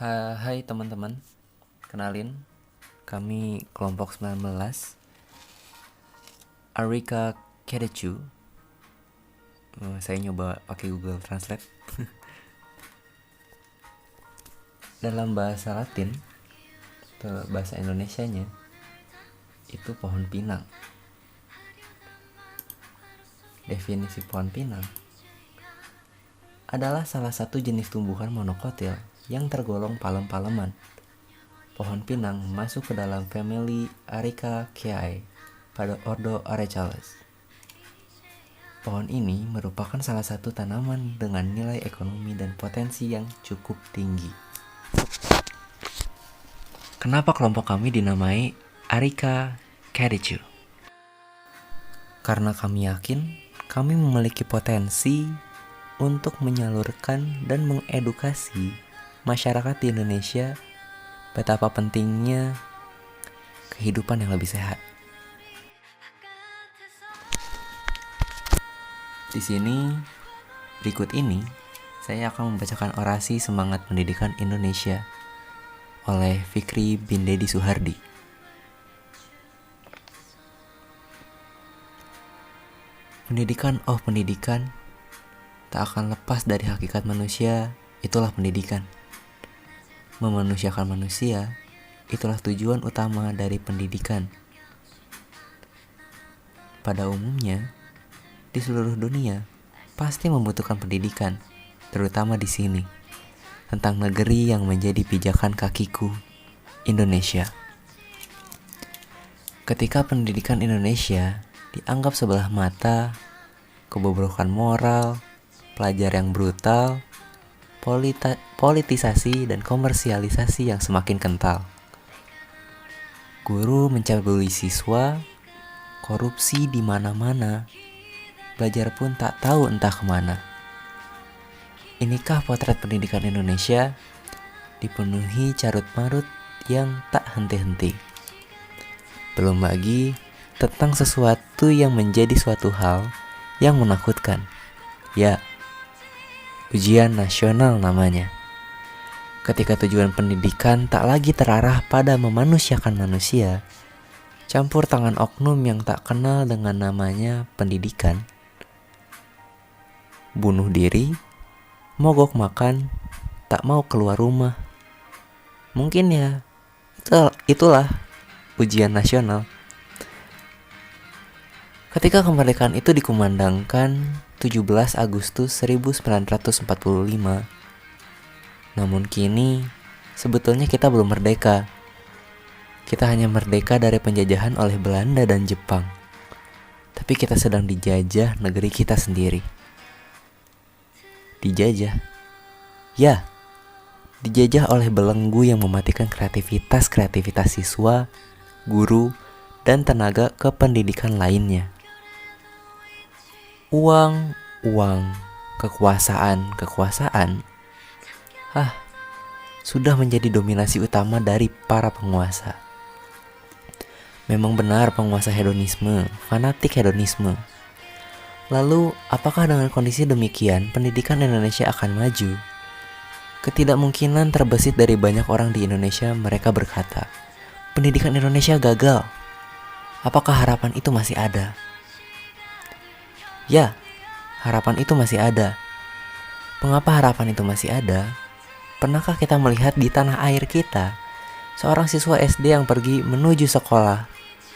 Hai teman-teman, kenalin, kami kelompok 19 Arika Kedechu. Saya nyoba pakai Google Translate. Dalam bahasa Latin atau bahasa Indonesianya itu pohon pinang. Definisi pohon pinang adalah salah satu jenis tumbuhan monokotil yang tergolong palem-paleman. Pohon pinang masuk ke dalam famili Aricaceae pada ordo Arecales. Pohon ini merupakan salah satu tanaman dengan nilai ekonomi dan potensi yang cukup tinggi. Kenapa kelompok kami dinamai Arika Kedechu? Karena kami yakin kami memiliki potensi untuk menyalurkan dan mengedukasi masyarakat di Indonesia betapa pentingnya kehidupan yang lebih sehat. Di sini, berikut ini, saya akan membacakan orasi semangat pendidikan Indonesia oleh Fikri bin Dedi Suhardi. Pendidikan, oh pendidikan, tak akan lepas dari hakikat manusia, itulah pendidikan. Memanusiakan manusia, itulah tujuan utama dari pendidikan. Pada umumnya, di seluruh dunia, pasti membutuhkan pendidikan, terutama di sini, tentang negeri yang menjadi pijakan kakiku, Indonesia. Ketika pendidikan Indonesia dianggap sebelah mata, kebobrokan moral, pelajar yang brutal, politisasi dan komersialisasi yang semakin kental. Guru mencabuli siswa, korupsi di mana-mana, belajar pun tak tahu entah kemana. Inikah potret pendidikan Indonesia dipenuhi carut-marut yang tak henti-henti. Belum lagi tentang sesuatu yang menjadi suatu hal yang menakutkan. Ya, ujian nasional namanya. Ketika tujuan pendidikan tak lagi terarah pada memanusiakan manusia, campur tangan oknum yang tak kenal dengan namanya pendidikan, bunuh diri, mogok makan, tak mau keluar rumah. Mungkin ya, itulah ujian nasional. Ketika kemerdekaan itu dikumandangkan 17 Agustus 1945. Namun kini, sebetulnya kita belum merdeka. Kita hanya merdeka dari penjajahan oleh Belanda dan Jepang. Tapi kita sedang dijajah negeri kita sendiri. Dijajah? Ya, dijajah oleh belenggu yang mematikan kreativitas siswa, guru, dan tenaga kependidikan lainnya. Uang, kekuasaan, sudah menjadi dominasi utama dari para penguasa. Memang benar penguasa hedonisme, fanatik hedonisme. Lalu, apakah dengan kondisi demikian pendidikan Indonesia akan maju? Ketidakmungkinan terbesit dari banyak orang di Indonesia. Mereka berkata, pendidikan Indonesia gagal. Apakah harapan itu masih ada? Ya, harapan itu masih ada. Mengapa harapan itu masih ada? Pernahkah kita melihat di tanah air kita seorang siswa SD yang pergi menuju sekolah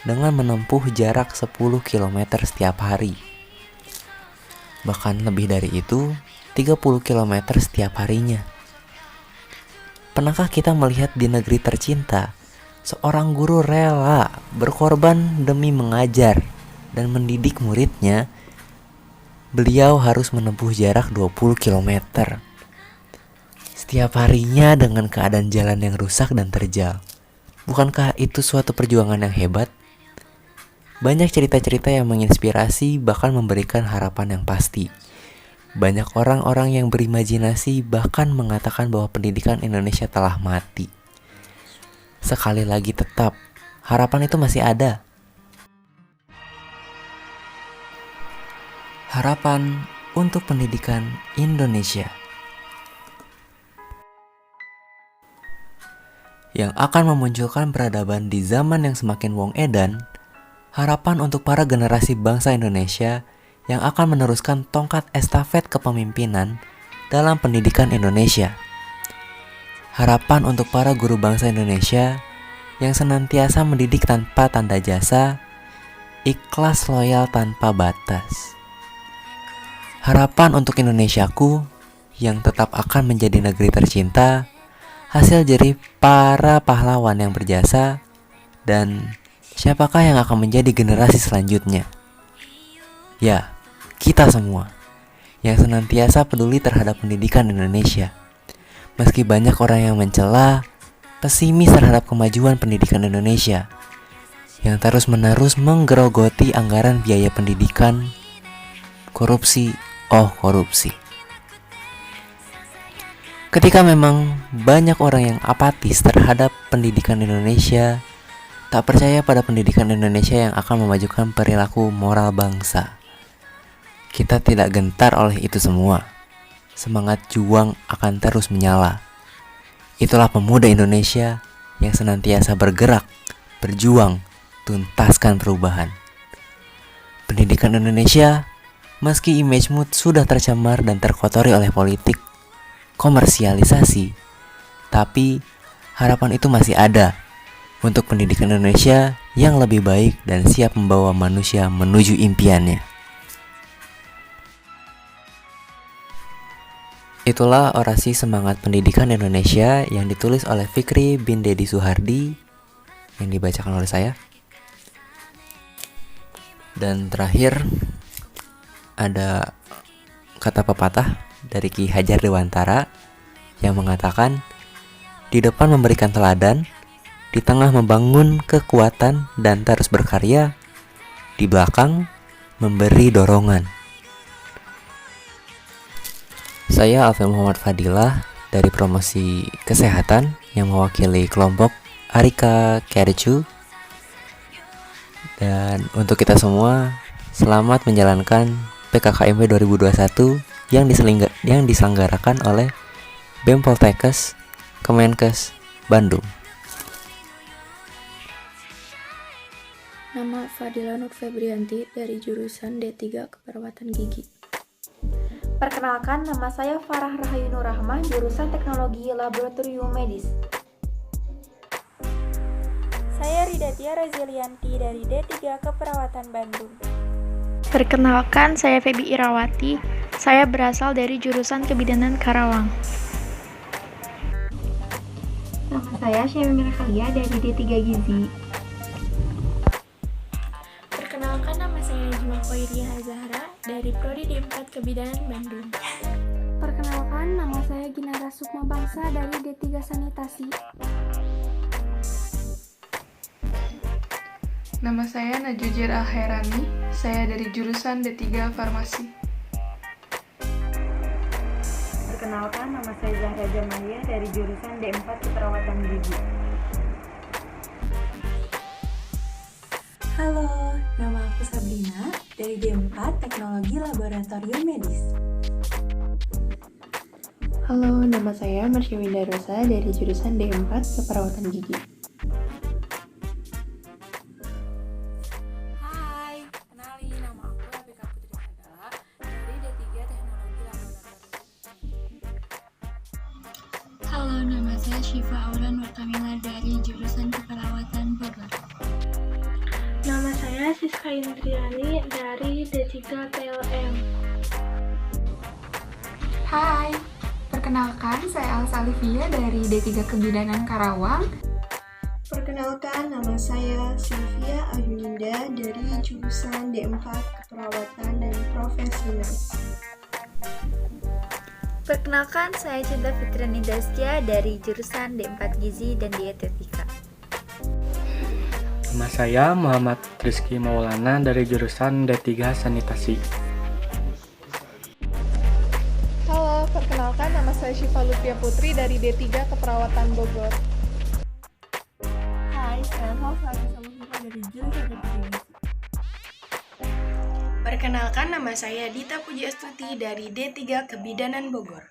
dengan menempuh jarak 10 km setiap hari? Bahkan lebih dari itu, 30 km setiap harinya. Pernahkah kita melihat di negeri tercinta seorang guru rela berkorban demi mengajar dan mendidik muridnya? Beliau harus menempuh jarak 20 km setiap harinya dengan keadaan jalan yang rusak dan terjal. Bukankah itu suatu perjuangan yang hebat? Banyak cerita-cerita yang menginspirasi, bahkan memberikan harapan yang pasti. Banyak orang-orang yang berimajinasi bahkan mengatakan bahwa pendidikan Indonesia telah mati. Sekali lagi tetap, harapan itu masih ada. Harapan untuk pendidikan Indonesia. yang akan memunculkan peradaban di zaman yang semakin wong edan, harapan untuk para generasi bangsa Indonesia yang akan meneruskan tongkat estafet kepemimpinan dalam pendidikan Indonesia. Harapan untuk para guru bangsa Indonesia yang senantiasa mendidik tanpa tanda jasa, ikhlas loyal tanpa batas. Harapan untuk Indonesiaku yang tetap akan menjadi negeri tercinta, hasil jerih para pahlawan yang berjasa, dan siapakah yang akan menjadi generasi selanjutnya? Ya, kita semua yang senantiasa peduli terhadap pendidikan Indonesia. Meski banyak orang yang mencela, pesimis terhadap kemajuan pendidikan Indonesia, yang terus-menerus menggerogoti anggaran biaya pendidikan, korupsi. Ketika memang banyak orang yang apatis terhadap pendidikan Indonesia, tak percaya pada pendidikan Indonesia yang akan memajukan perilaku moral bangsa, kita tidak gentar oleh itu semua. Semangat juang akan terus menyala. Itulah pemuda Indonesia yang senantiasa bergerak, berjuang, tuntaskan perubahan. Pendidikan Indonesia, meski image mood sudah tercemar dan terkotori oleh politik, komersialisasi, tapi harapan itu masih ada untuk pendidikan Indonesia yang lebih baik dan siap membawa manusia menuju impiannya. Itulah orasi semangat pendidikan Indonesia yang ditulis oleh Fikri bin Dedi Suhardi yang dibacakan oleh saya. Dan terakhir ada kata pepatah dari Ki Hajar Dewantara yang mengatakan, di depan memberikan teladan, di tengah membangun kekuatan dan terus berkarya, di belakang memberi dorongan. Saya Alfie Muhammad Fadilah dari Promosi Kesehatan yang mewakili kelompok Arika Kerju. Dan untuk kita semua, selamat menjalankan PKKMB 2021 yang diselenggarakan oleh BEM Poltekkes, Kemenkes, Bandung. Nama Fadila Nur Febrianti dari jurusan D3 Keperawatan Gigi. Perkenalkan, nama saya Farah Rahayu Nur Rahmah, jurusan Teknologi Laboratorium Medis. Saya Ridatia Razilianti dari D3 Keperawatan Bandung. Perkenalkan, saya Febi Irawati. Saya berasal dari jurusan Kebidanan Karawang. Nama saya Syamil Khalia dari D3 Gizi. Perkenalkan, nama saya Najma Khairia Zahra dari Prodi D4 Kebidanan Bandung. Perkenalkan, nama saya Ginara Sukma Bangsa dari D3 Sanitasi. Nama saya Najujir Al-Khairani, saya dari jurusan D3 Farmasi. Perkenalkan, nama saya Zahra Jamalia dari jurusan D4 Keperawatan Gigi. Halo, nama aku Sabrina dari D4 Teknologi Laboratorium Medis. Halo, nama saya Marsya Winda Rosa dari jurusan D4 Keperawatan Gigi. Hai, kenalin, nama aku Rebecca Putri Mandala dari D3 Teknologi Laboratorium. Halo, nama saya Syifa Aura Nurkamila dari jurusan Keperawatan Bogor. Nama saya Siska Indriani dari D3 PLM. Hai, perkenalkan saya Alsa Alivia dari D3 Kebidanan Karawang. Perkenalkan, nama saya Sylvia Ayuninda dari jurusan D4 Keperawatan dan Profesi Medis. Perkenalkan, saya Cinta Fitriani Dastia dari jurusan D4 Gizi dan Dietetika. Nama saya Muhammad Rizky Maulana dari jurusan D3 Sanitasi. Halo, perkenalkan nama saya Syifa Lutfia Putri dari D3 Keperawatan Bogor. Hai, saya Salsa Samuhira dari jurusan D3. Perkenalkan, nama saya Dita Puji Astuti dari D3 Kebidanan Bogor.